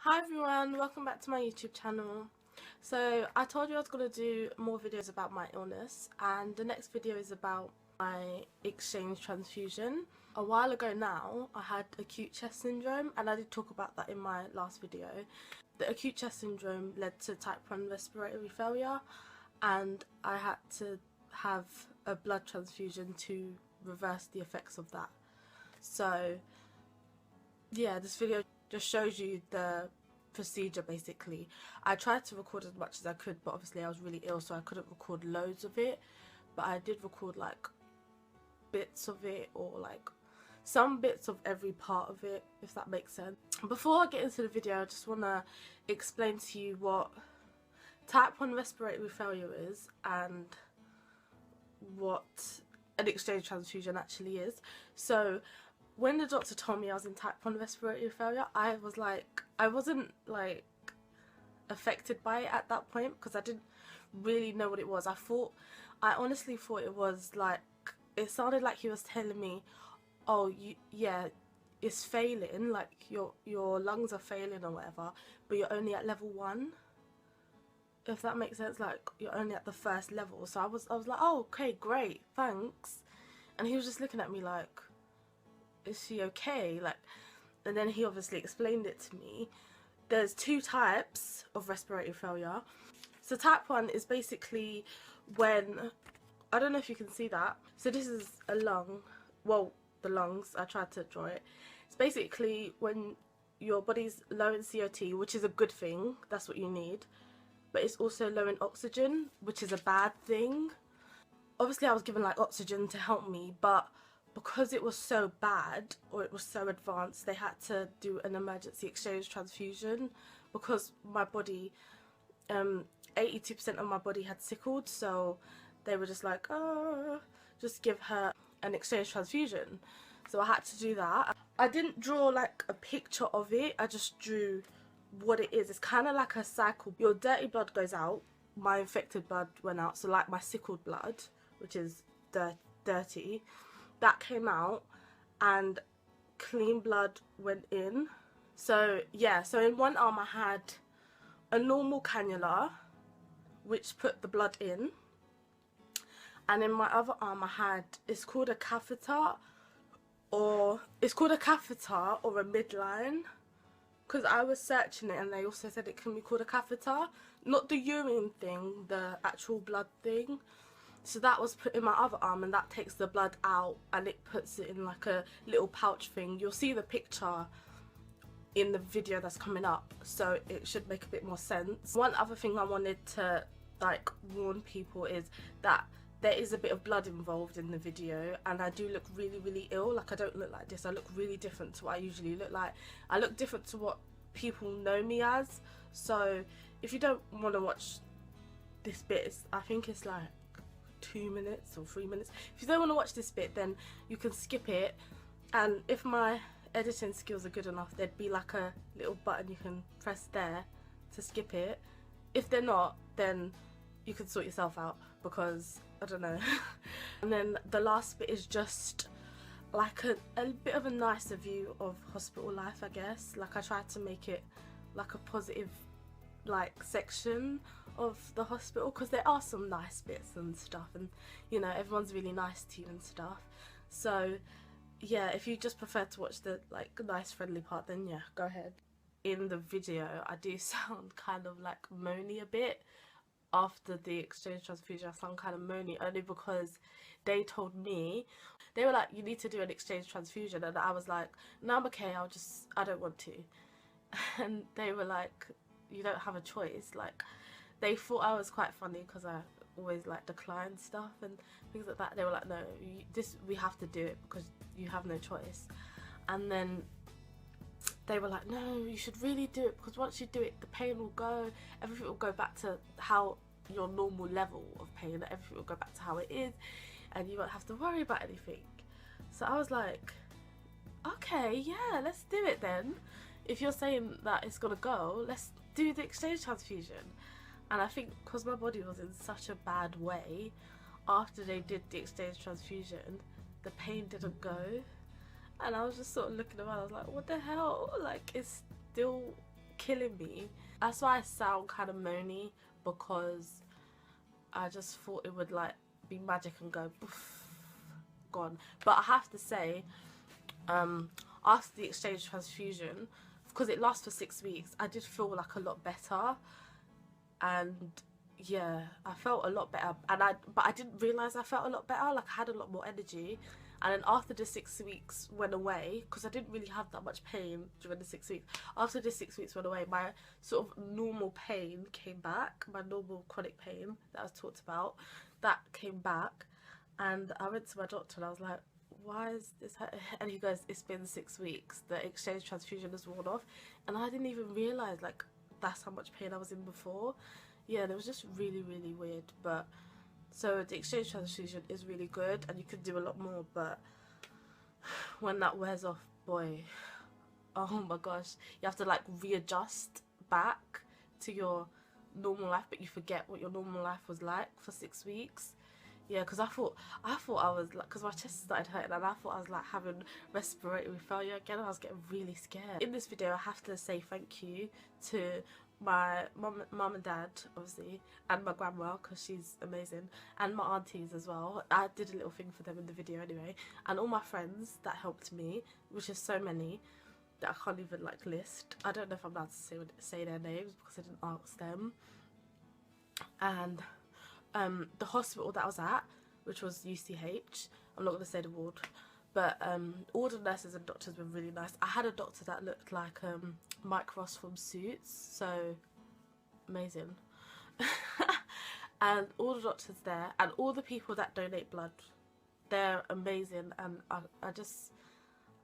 Hi everyone, welcome back to my YouTube channel. So I told you I was going to do more videos about my illness, and the next video is about my exchange transfusion. A while ago now I had acute chest syndrome, and I did talk about that in my last video. The acute chest syndrome led to type 1 respiratory failure, and I had to have a blood transfusion to reverse the effects of that. So yeah, this video just shows you the procedure basically. I tried to record as much as I could, but obviously I was really ill, so I couldn't record loads of it, but I did record like bits of it, or like some bits of every part of it, if that makes sense. Before I get into the video, I just want to explain to you what type 1 respiratory failure is and what an exchange transfusion actually is. So when the doctor told me I was in type 1 respiratory failure, I wasn't like affected by it at that point, because I didn't really know what it was. I honestly thought it was like, it sounded like he was telling me, oh, yeah, it's failing, like your lungs are failing or whatever, but you're only at level 1, if that makes sense. Like, you're only at the first level. So I was like, oh, okay, great, thanks. And he was just looking at me like, is she okay? Like, and then he obviously explained it to me. There's 2 types of respiratory failure. So type 1 is basically when, I don't know if you can see that, so this is a lung, well, the lungs, I tried to draw it. It's basically when your body's low in CO2, which is a good thing, that's what you need, but it's also low in oxygen, which is a bad thing. Obviously I was given like oxygen to help me, but because it was so bad, or it was so advanced, they had to do an emergency exchange transfusion, because my body, 82% of my body had sickled, so they were just like, oh, just give her an exchange transfusion. So I had to do that. I didn't draw like a picture of it, I just drew what it is. It's kind of like a cycle. Your dirty blood goes out, my infected blood went out, so like my sickled blood, which is dirty, that came out, and clean blood went in. So yeah, so in one arm I had a normal cannula which put the blood in, and in my other arm I had, it's called a catheter, or a midline, because I was searching it and they also said it can be called a catheter, not the urine thing, the actual blood thing. So that was put in my other arm, and that takes the blood out and it puts it in like a little pouch thing. You'll see the picture in the video that's coming up, so it should make a bit more sense. One other thing I wanted to like warn people is that there is a bit of blood involved in the video, and I do look really ill. Like, I don't look like this, I look really different to what I usually look like. I look different to what people know me as. So if you don't want to watch this bit, I think it's like 2 minutes or 3 minutes. If you don't want to watch this bit, then you can skip it, and if my editing skills are good enough, there'd be like a little button you can press there to skip it. If they're not, then you can sort yourself out, because I don't know. And then the last bit is just like a bit of a nicer view of hospital life, I guess. Like, I tried to make it like a positive like section of the hospital, because there are some nice bits and stuff, and you know, everyone's really nice to you and stuff. So yeah, if you just prefer to watch the like nice friendly part, then yeah, go ahead. In the video I do sound kind of like moany a bit. After the exchange transfusion I sound kind of moany, only because they told me, they were like, you need to do an exchange transfusion, and I was like, no, I'm okay, I don't want to. And they were like, you don't have a choice. Like, they thought I was quite funny because I always like decline stuff and things like that. They were like, no, we have to do it because you have no choice. And then they were like, no, you should really do it, because once you do it, the pain will go, everything will go back to how your normal level of pain, everything will go back to how it is, and you won't have to worry about anything. So I was like, okay, yeah, let's do it then. If you're saying that it's gonna go, let's do the exchange transfusion. And I think because my body was in such a bad way, after they did the exchange transfusion, the pain didn't go, and I was just sort of looking around. I was like, what the hell, like, it's still killing me. That's why I sound kind of moany, because I just thought it would like be magic and go poof, gone. But I have to say, after the exchange transfusion, because it lasts for 6 weeks, I did feel like a lot better, and yeah, I felt a lot better. But I didn't realise I felt a lot better. Like I had a lot more energy. And then after the 6 weeks went away, because I didn't really have that much pain during the 6 weeks. After the 6 weeks went away, my sort of normal pain came back. My normal chronic pain that I was talked about, that came back. And I went to my doctor and I was like, why is this hurting? And he goes, it's been 6 weeks. The exchange transfusion has worn off. And I didn't even realise, like, that's how much pain I was in before. Yeah, and it was just really, really weird. But so the exchange transfusion is really good, and you can do a lot more, but when that wears off, boy, oh my gosh, you have to like readjust back to your normal life, but you forget what your normal life was like for 6 weeks. Yeah, because I thought I was like, because my chest started hurting and I thought I was like having respiratory failure again, and I was getting really scared. In this video I have to say thank you to my mum and dad, obviously, and my grandma, because she's amazing, and my aunties as well. I did a little thing for them in the video anyway, and all my friends that helped me, which is so many that I can't even like list. I don't know if I'm allowed to say their names because I didn't ask them. And the hospital that I was at, which was UCH, I'm not going to say the ward, but all the nurses and doctors were really nice. I had a doctor that looked like Mike Ross from Suits, so amazing. And all the doctors there, and all the people that donate blood, they're amazing. And I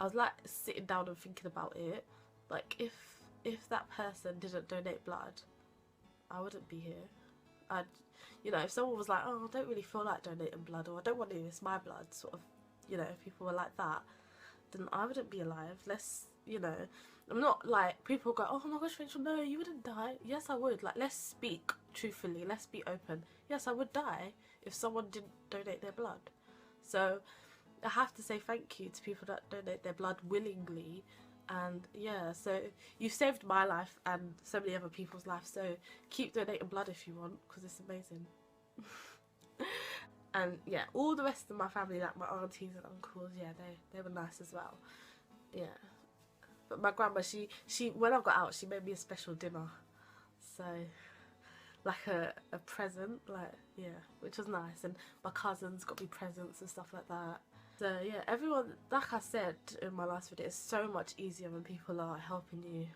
was like sitting down and thinking about it, like if that person didn't donate blood, I wouldn't be here. You know, if someone was like, oh, I don't really feel like donating blood, or I don't want to, it's my blood, sort of, you know, if people were like that, then I wouldn't be alive. Let's, you know, I'm not like, people go, oh my gosh, Rachel, no, you wouldn't die. Yes, I would. Like, let's speak truthfully, let's be open. Yes, I would die if someone didn't donate their blood. So I have to say thank you to people that donate their blood willingly. And yeah, so you've saved my life and so many other people's lives, so keep donating blood if you want, because it's amazing. And yeah, all the rest of my family, like my aunties and uncles, yeah, they were nice as well. Yeah, but my grandma, she when I got out, she made me a special dinner, so like a present, like, yeah, which was nice. And my cousins got me presents and stuff like that. So yeah, everyone, like I said in my last video, it's so much easier when people are helping you,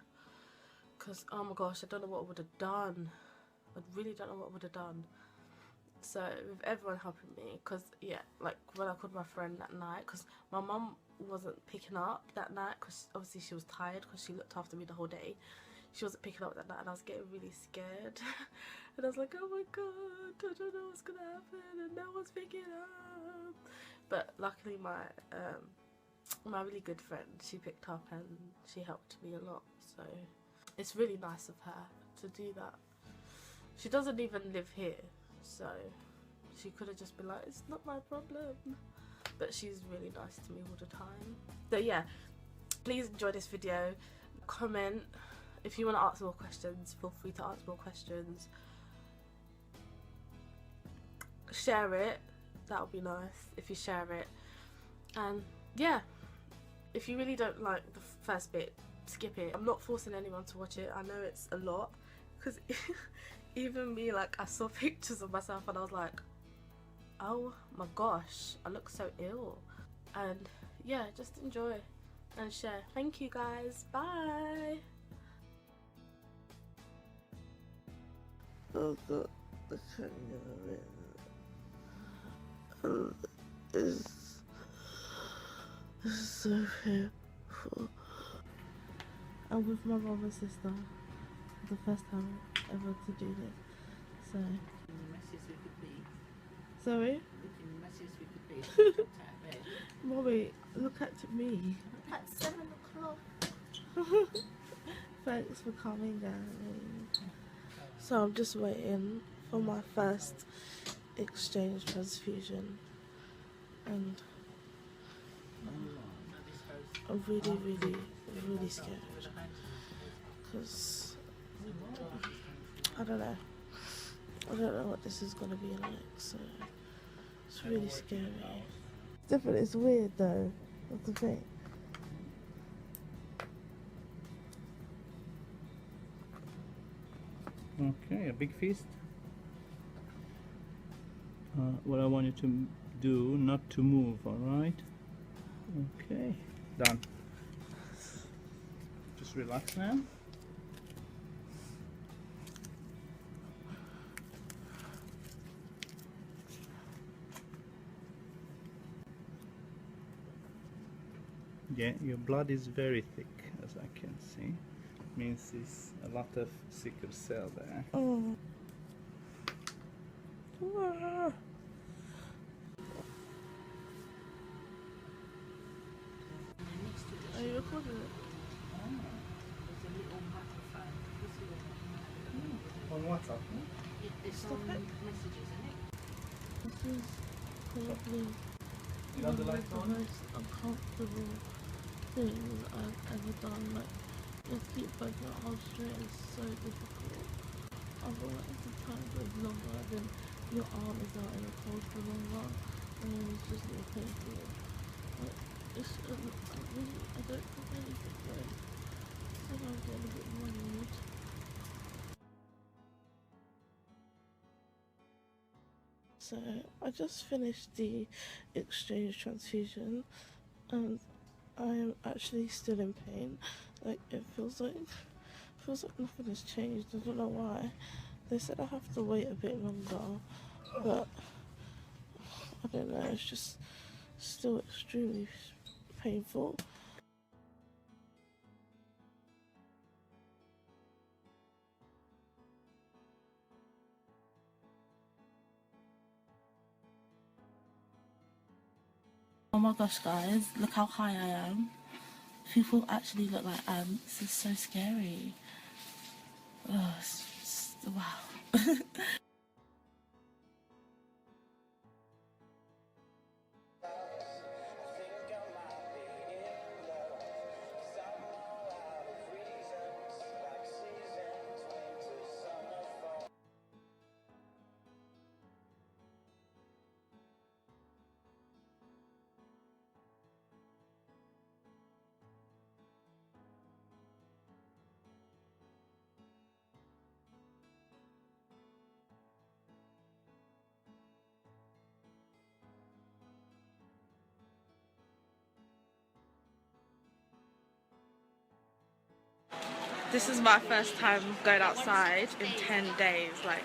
because oh my gosh, I don't know what I would have done. I really don't know what I would have done. So with everyone helping me, because yeah, like when I called my friend that night, because my mum wasn't picking up that night, because obviously she was tired because she looked after me the whole day. She wasn't picking up that night, and I was getting really scared. And I was like, oh my god, I don't know what's gonna happen, and no one's picking up. But luckily my my really good friend, she picked up and she helped me a lot. So it's really nice of her to do that. She doesn't even live here, so she could have just been like, it's not my problem. But she's really nice to me all the time. So yeah, please enjoy this video. Comment if you want to ask more questions. Feel free to ask more questions. Share it, that would be nice if you share it. And yeah, if you really don't like the first bit, skip it. I'm not forcing anyone to watch it. I know it's a lot, because even me, like, I saw pictures of myself and I was like, oh my gosh, I look so ill. And yeah, just enjoy and share. Thank you guys, bye. Oh god, it's so painful. I'm with my mom and sister, the first time ever to do this, so. Sorry? Mommy, look at me. At 7 o'clock. Thanks for coming, guys. So I'm just waiting for my first exchange transfusion, and I'm really scared, because I don't know. I don't know what this is gonna be like, so it's really scary. It's different, it's weird though. That's the thing. Okay, a big fist. What I want you to do, not to move, alright? Okay, done. Just relax now. Yeah, your blood is very thick, as I can see. Means it's a lot of sickle cell there. Oh. Ah. Are you recording it? On WhatsApp? This is probably You got the light the on? most uncomfortable thing I've ever done. Like, just keep both your arms straight is so difficult. Otherwise, the time goes longer, then your arm is out in the cold for longer, and then it's just more painful. Like, it's, I don't think anything right. So I'm getting a bit worried. So I just finished the exchange transfusion, and I am actually still in pain. Like, it feels like nothing has changed. I don't know why. They said I have to wait a bit longer, but I don't know. It's just still extremely painful. Oh my gosh, guys, look how high I am. People actually look like ants. It's so scary. Oh, wow. This is my first time going outside in 10 days. Like,